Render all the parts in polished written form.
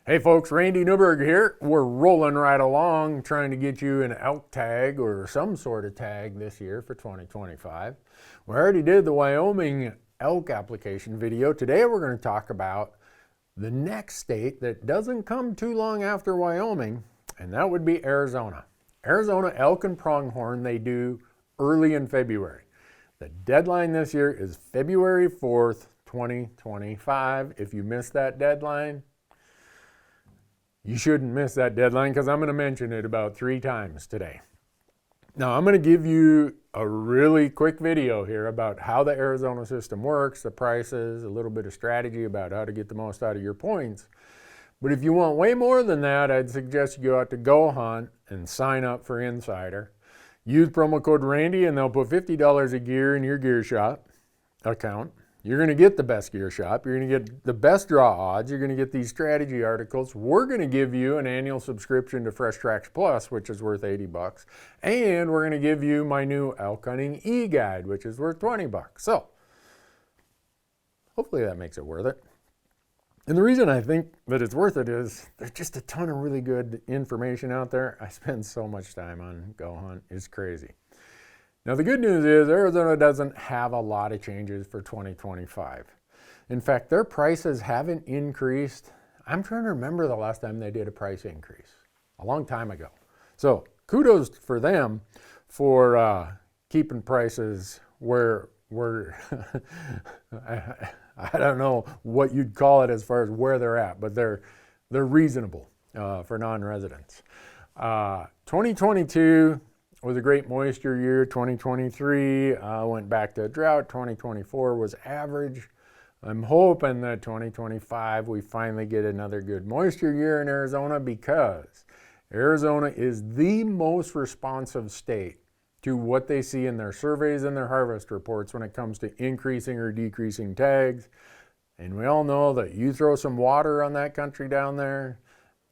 Hey folks, Randy Newberg here. We're rolling right along trying to get you an elk tag or some sort of tag this year for 2025. We already did the Wyoming elk application video. Today we're going to talk about the next state that doesn't come too long after Wyoming, and that would be Arizona. Arizona elk and pronghorn, they do early in February. The deadline this year is February 4th, 2025. If you miss that deadline, you shouldn't miss that deadline because I'm going to mention it about 3 times today. Now, I'm going to give you a really quick video here about how the Arizona system works, the prices, a little bit of strategy about how to get the most out of your points. But if you want way more than that, I'd suggest you go out to Go Hunt and sign up for Insider. Use promo code Randy and they'll put $50 a gear in your gear shop account. You're going to get the best gear shop. You're going to get the best draw odds. You're going to get these strategy articles. We're going to give you an annual subscription to Fresh Tracks Plus, which is worth $80. And we're going to give you my new elk hunting e-guide, which is worth $20. So hopefully that makes it worth it. And the reason I think that it's worth it is there's just a ton of really good information out there. I spend so much time on Go Hunt. It's crazy. Now, the good news is Arizona doesn't have a lot of changes for 2025. In fact, their prices haven't increased. I'm trying to remember the last time they did a price increase, a long time ago. So kudos for them for keeping prices where I don't know what you'd call it as far as where they're at, but they're reasonable for non-residents. 2022 was a great moisture year. 2023 went back to a drought. 2024 was average. I'm hoping that 2025 we finally get another good moisture year in Arizona, because Arizona is the most responsive state to what they see in their surveys and their harvest reports when it comes to increasing or decreasing tags. And we all know that you throw some water on that country down there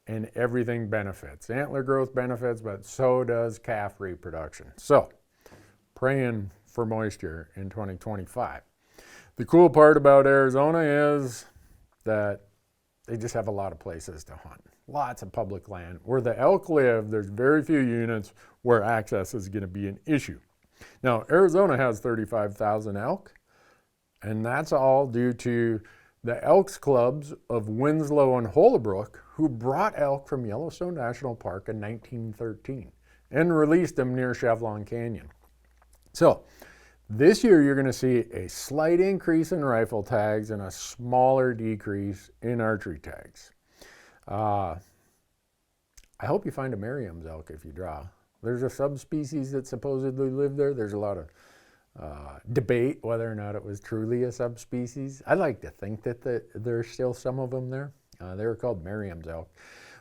and everything benefits. Antler growth benefits, but so does calf reproduction. So, praying for moisture in 2025. The cool part about Arizona is that they just have a lot of places to hunt. Lots of public land. Where the elk live, there's very few units where access is going to be an issue. Now, Arizona has 35,000 elk, and that's all due to the Elks Clubs of Winslow and Holabrook, who brought elk from Yellowstone National Park in 1913 and released them near Chevelon Canyon. So this year you're going to see a slight increase in rifle tags and a smaller decrease in archery tags. I hope you find a Merriam's elk if you draw. There's a subspecies that supposedly live there. There's a lot of debate whether or not it was truly a subspecies. I like to think that there's still some of them there. They were called Merriam's elk,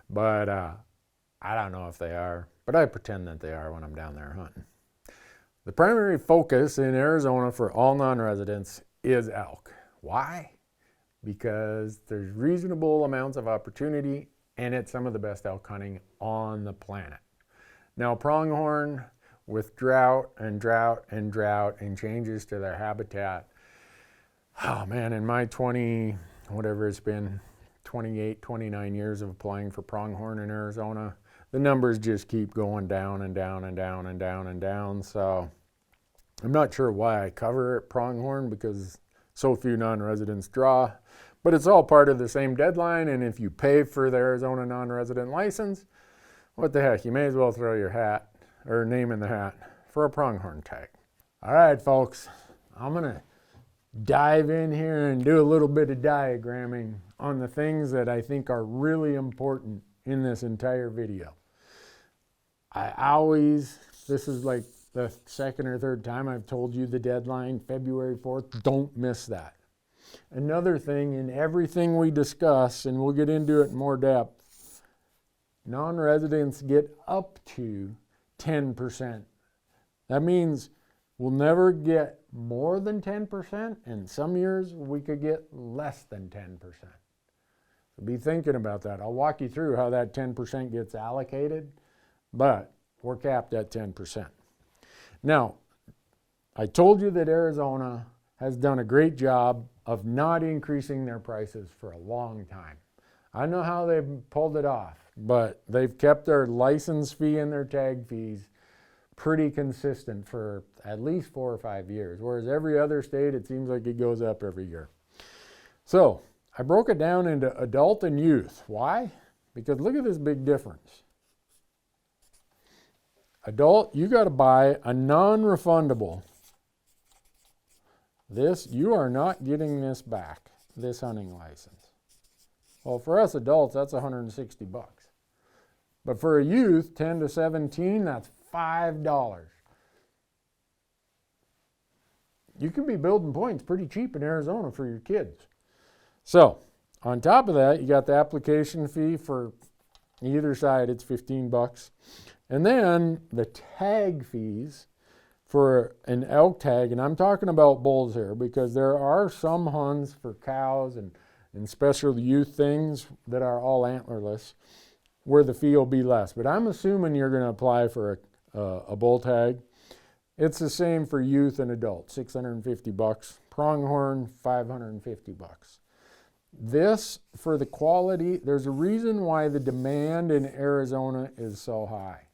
but I don't know if they are, but I pretend that they are when I'm down there hunting. The primary focus in Arizona for all non-residents is elk. Why? Because there's reasonable amounts of opportunity and it's some of the best elk hunting on the planet. Now, pronghorn, with drought and changes to their habitat. Oh man, in my 28, 29 years of applying for pronghorn in Arizona, the numbers just keep going down and down and down and down and down. So I'm not sure why I cover pronghorn, because so few non-residents draw, but it's all part of the same deadline. And if you pay for the Arizona non-resident license, what the heck, you may as well throw your hat or name in the hat for a pronghorn tag. All right, folks, I'm gonna dive in here and do a little bit of diagramming on the things that I think are really important in this entire video. This is like the second or third time I've told you the deadline, February 4th, don't miss that. Another thing, in everything we discuss, and we'll get into it in more depth, non-residents get up to 10%. That means we'll never get more than 10%, and some years we could get less than 10%. So be thinking about that. I'll walk you through how that 10% gets allocated, but we're capped at 10%. Now, I told you that Arizona has done a great job of not increasing their prices for a long time. I don't know how they've pulled it off, but they've kept their license fee and their tag fees pretty consistent for at least 4 or 5 years, whereas every other state, it seems like it goes up every year. So I broke it down into adult and youth. Why? Because look at this big difference. Adult, you got to buy a non-refundable. This, you are not getting this back, this hunting license. Well, for us adults, that's $160. But for a youth, 10 to 17, that's $5. You can be building points pretty cheap in Arizona for your kids. So, on top of that, you got the application fee for either side, it's $15. And then the tag fees for an elk tag, and I'm talking about bulls here because there are some hunts for cows and special youth things that are all antlerless where the fee will be less. But I'm assuming you're going to apply for a bull tag. It's the same for youth and adults, $650. Pronghorn, $550. This, for the quality, there's a reason why the demand in Arizona is so high.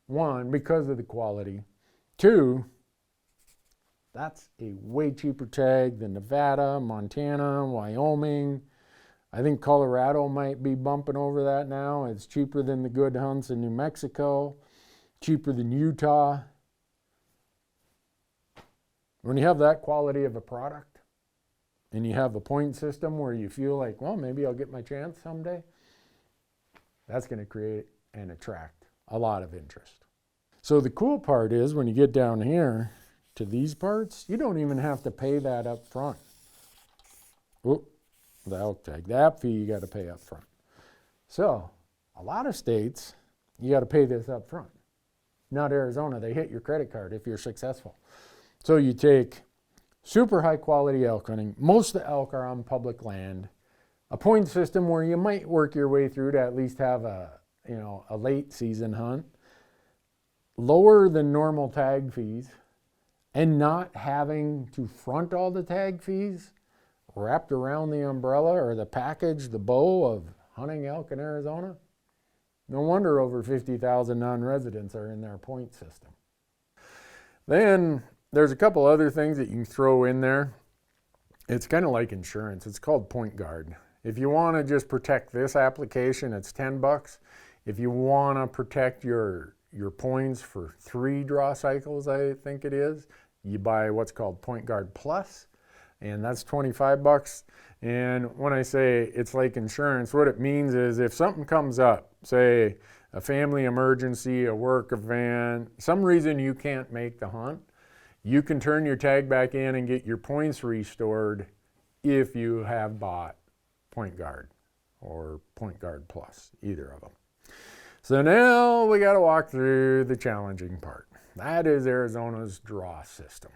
One, because of the quality. Two, that's a way cheaper tag than Nevada, Montana, Wyoming. I think Colorado might be bumping over that now. It's cheaper than the good hunts in New Mexico, cheaper than Utah. When you have that quality of a product and you have a point system where you feel like, well, maybe I'll get my chance someday, that's going to create and attract a lot of interest. So the cool part is when you get down here to these parts, you don't even have to pay that up front. Oop, the elk tag, that fee you got to pay up front. So a lot of states, you got to pay this up front. Not Arizona, they hit your credit card if you're successful. So you take super high quality elk hunting. Most of the elk are on public land. A point system where you might work your way through to at least have a late season hunt. Lower than normal tag fees and not having to front all the tag fees wrapped around the umbrella or the package, the bow of hunting elk in Arizona. No wonder over 50,000 non-residents are in their point system. Then there's a couple other things that you can throw in there. It's kind of like insurance. It's called Point Guard. If you want to just protect this application, it's $10. If you want to protect your points for 3 draw cycles, I think it is, you buy what's called Point Guard Plus, and that's $25. And when I say it's like insurance, what it means is if something comes up, say a family emergency, a work event, some reason you can't make the hunt, you can turn your tag back in and get your points restored if you have bought Point Guard or Point Guard Plus, either of them. So now we got to walk through the challenging part. That is Arizona's draw system.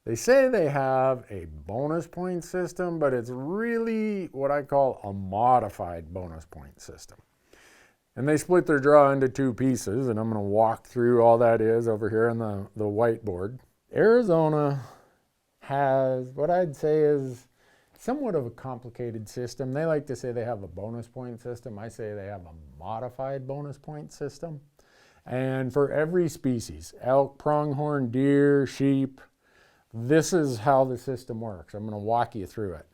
They say they have a bonus point system, but it's really what I call a modified bonus point system. And they split their draw into 2 pieces, and I'm going to walk through all that is over here on the whiteboard. Arizona has what I'd say is somewhat of a complicated system. They like to say they have a bonus point system. I say they have a modified bonus point system. And for every species, elk, pronghorn, deer, sheep, this is how the system works. I'm going to walk you through it.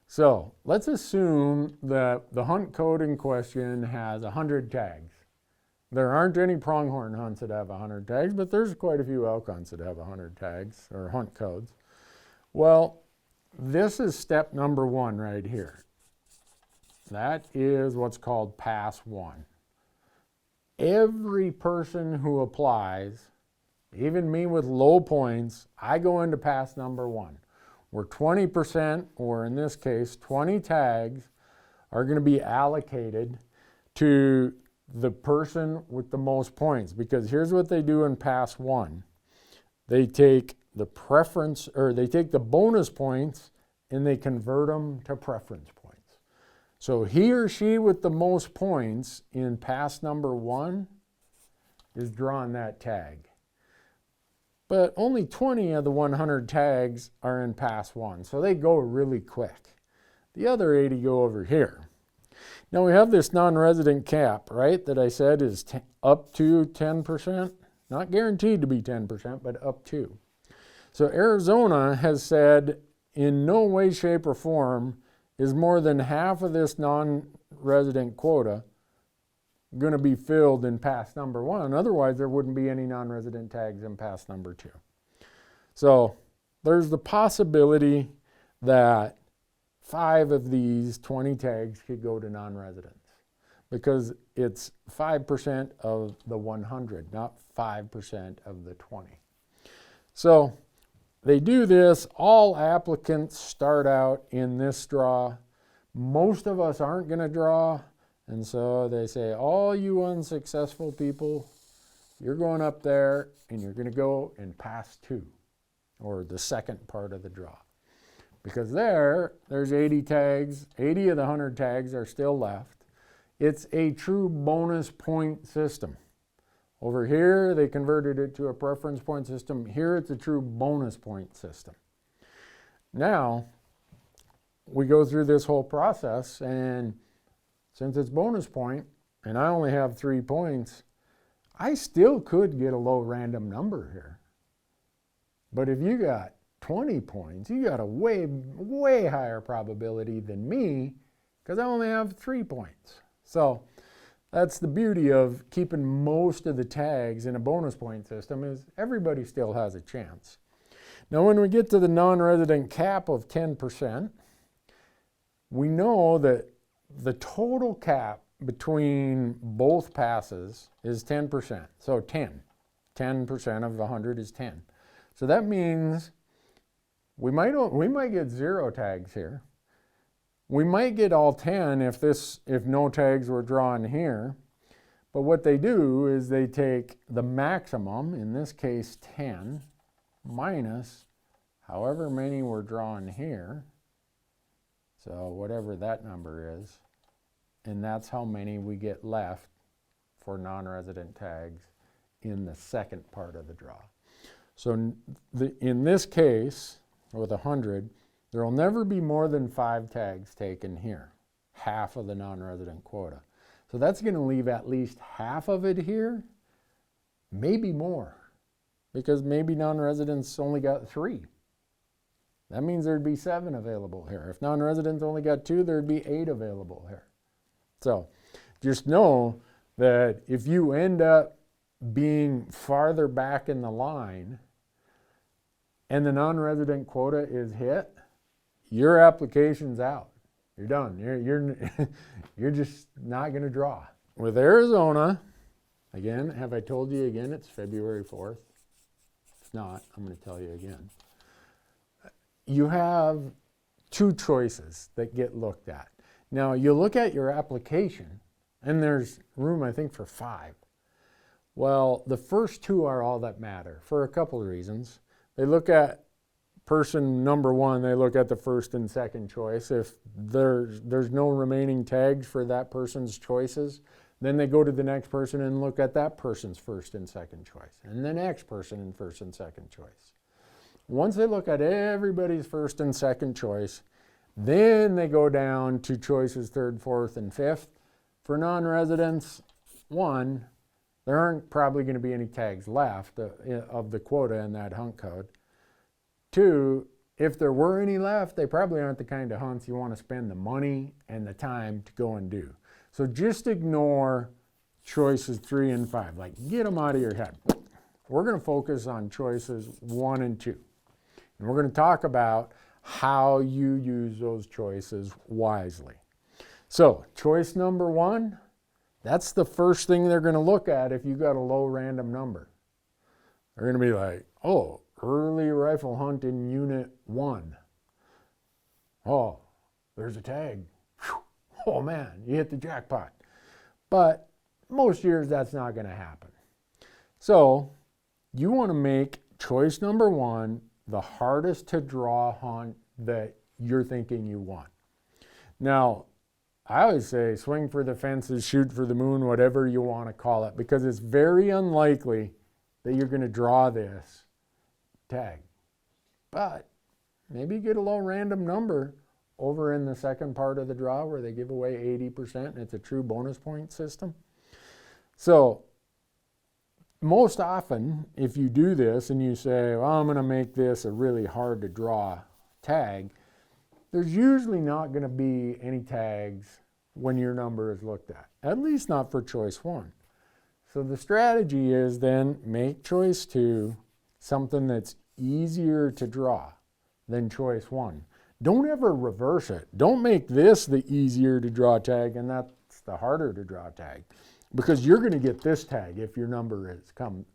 So let's assume that the hunt code in question has 100 tags. There aren't any pronghorn hunts that have 100 tags, but there's quite a few elk hunts that have 100 tags or hunt codes. Well, this is step number 1 right here. That is what's called Pass 1. Every person who applies, even me with low points, I go into Pass number 1. Where 20%, or in this case 20 tags, are going to be allocated to the person with the most points. Because here's what they do in Pass 1. They take the preference, or they take the bonus points and they convert them to preference points. So he or she with the most points in Pass number 1 is drawing that tag. But only 20 of the 100 tags are in Pass 1, so they go really quick. The other 80 go over here. Now we have this non-resident cap, right, that I said is up to 10%. Not guaranteed to be 10%, but up to. So Arizona has said in no way, shape, or form is more than half of this non-resident quota going to be filled in pass number 1. Otherwise, there wouldn't be any non-resident tags in pass number 2. So there's the possibility that 5 of these 20 tags could go to non-residents because it's 5% of the 100, not 5% of the 20. So they do this. All applicants start out in this draw. Most of us aren't going to draw. And so they say, all you unsuccessful people, you're going up there and you're going to go in pass 2, or the second part of the draw. Because there's 80 tags, 80 of the 100 tags are still left. It's a true bonus point system. Over here, they converted it to a preference point system. Here, it's a true bonus point system. Now, we go through this whole process, and since it's bonus point, and I only have 3 points, I still could get a low random number here. But if you got 20 points, you got a way, way higher probability than me because I only have 3 points. So that's the beauty of keeping most of the tags in a bonus point system is everybody still has a chance. Now when we get to the non-resident cap of 10%, we know that the total cap between both passes is 10%. So 10% of 100 is 10. So that means we might get 0 tags here. We might get all 10 if no tags were drawn here. But what they do is they take the maximum, in this case 10, minus however many were drawn here. So whatever that number is. And that's how many we get left for non-resident tags in the second part of the draw. So in this case, with 100, there will never be more than 5 tags taken here, half of the non-resident quota. So that's going to leave at least half of it here, maybe more, because maybe non-residents only got 3. That means there'd be 7 available here. If non-residents only got 2, there'd be 8 available here. So just know that if you end up being farther back in the line and the non-resident quota is hit, your application's out. You're done. You're just not going to draw. With Arizona, again, have I told you again it's February 4th? If not, I'm going to tell you again. You have 2 choices that get looked at. Now, you look at your application, and there's room, I think, for 5. Well, the first 2 are all that matter for a couple of reasons. They look at person number 1, they look at the first and second choice. If there's no remaining tags for that person's choices, then they go to the next person and look at that person's first and second choice, and the next person in first and second choice. Once they look at everybody's first and second choice, then they go down to choices 3rd, 4th, and 5th. For non-residents, 1, there aren't probably going to be any tags left of the quota in that hunt code. 2, if there were any left, they probably aren't the kind of hunts you want to spend the money and the time to go and do. So just ignore choices 3 and 5. Like, get them out of your head. We're going to focus on choices 1 and 2. And we're going to talk about how you use those choices wisely. So choice number 1, that's the first thing they're going to look at if you got a low random number. They're going to be like, oh, early rifle hunt in unit 1. Oh, there's a tag. Whew. Oh man, you hit the jackpot. But most years that's not going to happen. So you want to make choice number 1 the hardest to draw hunt that you're thinking you want. Now, I always say swing for the fences, shoot for the moon, whatever you want to call it, because it's very unlikely that you're going to draw this tag. But maybe you get a low random number, over in the second part of the draw where they give away 80%, and it's a true bonus point system. So most often, if you do this and you say, well, I'm going to make this a really hard to draw tag, there's usually not going to be any tags when your number is looked at least not for choice 1. So the strategy is then make choice 2 something that's easier to draw than choice 1. Don't ever reverse it. Don't make this the easier to draw tag and that's the harder to draw tag, because you're going to get this tag if your number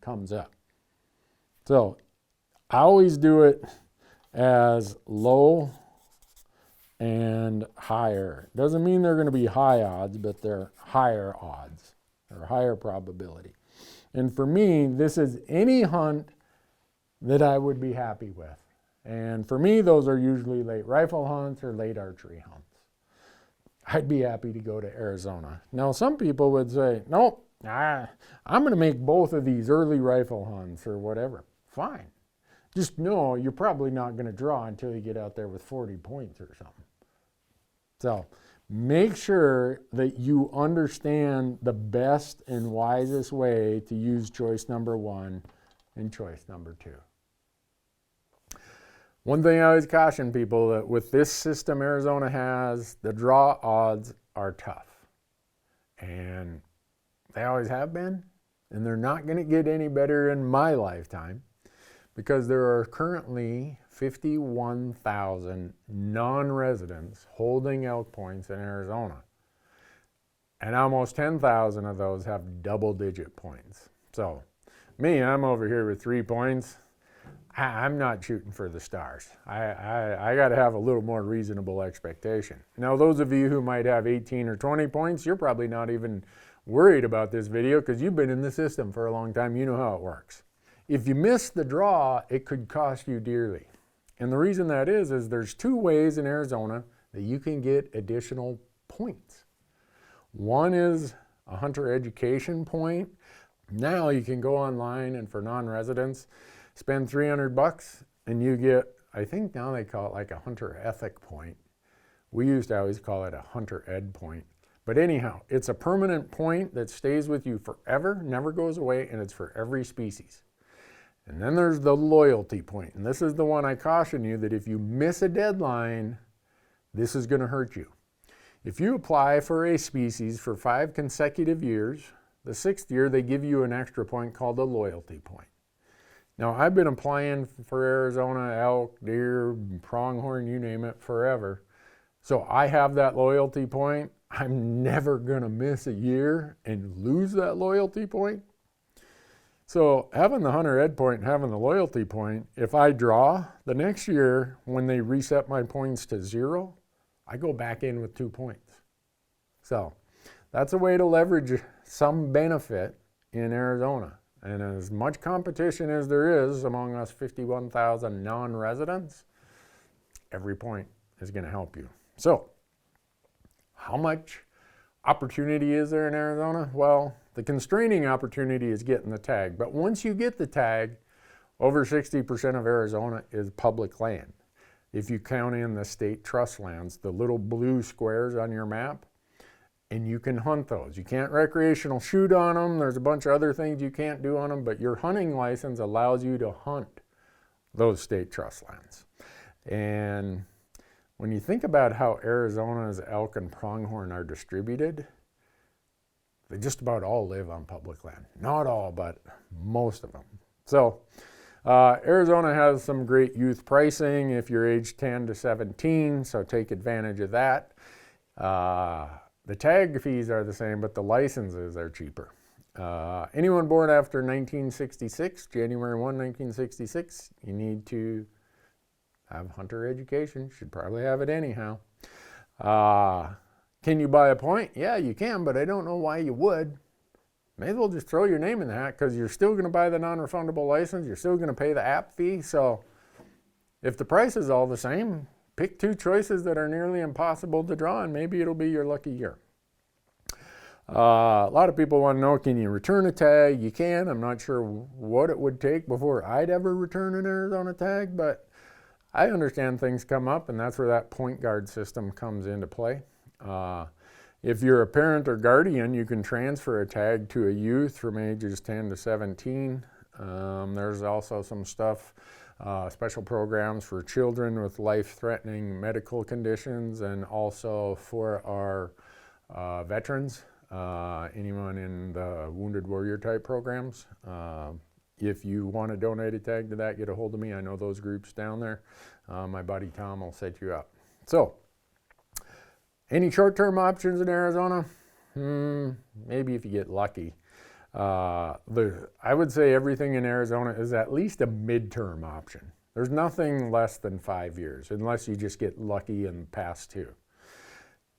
comes up. So I always do it as low and higher. Doesn't mean they're going to be high odds, but they're higher odds or higher probability. And for me, this is any hunt that I would be happy with. And for me, those are usually late rifle hunts or late archery hunts. I'd be happy to go to Arizona. Now, some people would say, nope, I'm going to make both of these early rifle hunts or whatever. Fine. Just know you're probably not going to draw until you get out there with 40 points or something. So make sure that you understand the best and wisest way to use choice number 1 and choice number 2. One thing I always caution people that with this system Arizona has, the draw odds are tough. And they always have been, and they're not going to get any better in my lifetime, because there are currently 51,000 non-residents holding elk points in Arizona. And almost 10,000 of those have double-digit points. So me, I'm over here with 3 points. I'm not shooting for the stars. I got to have a little more reasonable expectation. Now, those of you who might have 18 or 20 points, you're probably not even worried about this video because you've been in the system for a long time. You know how it works. If you miss the draw, it could cost you dearly. And the reason that is there's 2 ways in Arizona that you can get additional points. One is a hunter education point. Now you can go online and for non-residents, spend $300 and you get, I think now they call it like a hunter ethic point. We used to always call it a hunter ed point. But anyhow, it's a permanent point that stays with you forever, never goes away, and it's for every species. And then there's the loyalty point. And this is the one I caution you that if you miss a deadline, this is going to hurt you. If you apply for a species for 5 consecutive years, the 6th year they give you an extra point called a loyalty point. Now, I've been applying for Arizona elk, deer, pronghorn, you name it, forever. So I have that loyalty point. I'm never going to miss a year and lose that loyalty point. So having the hunter ed point and having the loyalty point, if I draw, the next year when they reset my points to 0, I go back in with 2 points. So that's a way to leverage some benefit in Arizona. And as much competition as there is among us 51,000 non-residents, every point is going to help you. So how much opportunity is there in Arizona? Well, the constraining opportunity is getting the tag. But once you get the tag, over 60% of Arizona is public land. If you count in the state trust lands, the little blue squares on your map, and you can hunt those. You can't recreational shoot on them. There's a bunch of other things you can't do on them, but your hunting license allows you to hunt those state trust lands. And when you think about how Arizona's elk and pronghorn are distributed, they just about all live on public land. Not all, but most of them. So Arizona has some great youth pricing if you're age 10 to 17, so take advantage of that. The tag fees are the same, but the licenses are cheaper. Anyone born after 1966, January 1, 1966, you need to have hunter education. Should probably have it anyhow. Can you buy a point? Yeah, you can, but I don't know why you would. May as well just throw your name in the hat because you're still going to buy the non-refundable license. You're still going to pay the app fee. So if the price is all the same, pick 2 choices that are nearly impossible to draw, and maybe it'll be your lucky year. A lot of people want to know, can you return a tag? You can. I'm not sure what it would take before I'd ever return an Arizona tag, but I understand things come up, and that's where that point guard system comes into play. If you're a parent or guardian, you can transfer a tag to a youth from ages 10 to 17. There's also some stuff, special programs for children with life-threatening medical conditions, and also for our veterans, anyone in the Wounded Warrior type programs. If you want to donate a tag to that, get a hold of me. I know those groups down there. My buddy Tom will set you up. So, any short-term options in Arizona? Maybe if you get lucky. I would say everything in Arizona is at least a midterm option. There's nothing less than 5 years, unless you just get lucky and pass 2.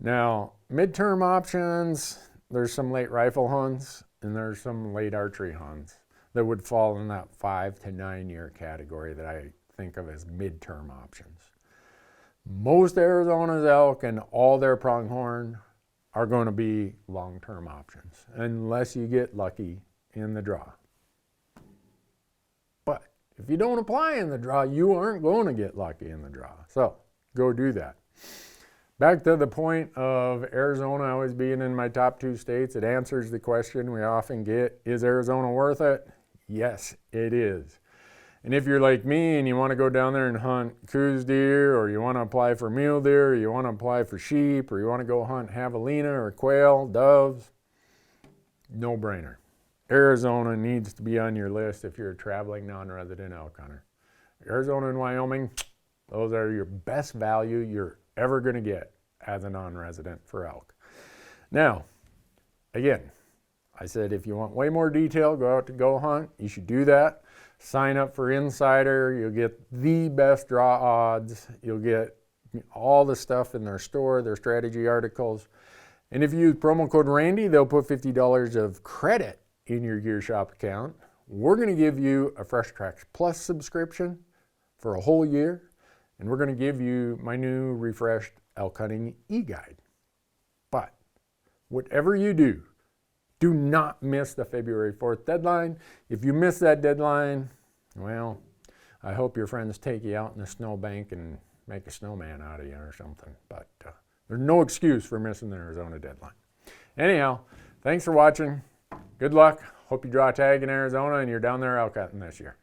Now, midterm options, there's some late rifle hunts, and there's some late archery hunts that would fall in that 5 to 9 year category that I think of as midterm options. Most Arizona's elk and all their pronghorn are going to be long-term options, unless you get lucky in the draw. But if you don't apply in the draw, you aren't going to get lucky in the draw. So go do that. Back to the point of Arizona always being in my top 2 states, it answers the question we often get, is Arizona worth it? Yes, it is. And if you're like me and you want to go down there and hunt coos deer, or you want to apply for mule deer, or you want to apply for sheep, or you want to go hunt javelina or quail, doves, no brainer. Arizona needs to be on your list if you're a traveling non-resident elk hunter. Arizona and Wyoming, those are your best value you're ever going to get as a non-resident for elk. Now, again, I said if you want way more detail, go out to Go Hunt. You should do that. Sign up for Insider. You'll get the best draw odds. You'll get all the stuff in their store, their strategy articles. And if you use promo code Randy, they'll put $50 of credit in your Gear Shop account. We're going to give you a Fresh Tracks Plus subscription for a whole year. And we're going to give you my new refreshed elk hunting e-guide. But whatever you do, do not miss the February 4th deadline. If you miss that deadline, well, I hope your friends take you out in the snowbank and make a snowman out of you or something. But there's no excuse for missing the Arizona deadline. Anyhow, thanks for watching. Good luck. Hope you draw a tag in Arizona and you're down there elk hunting this year.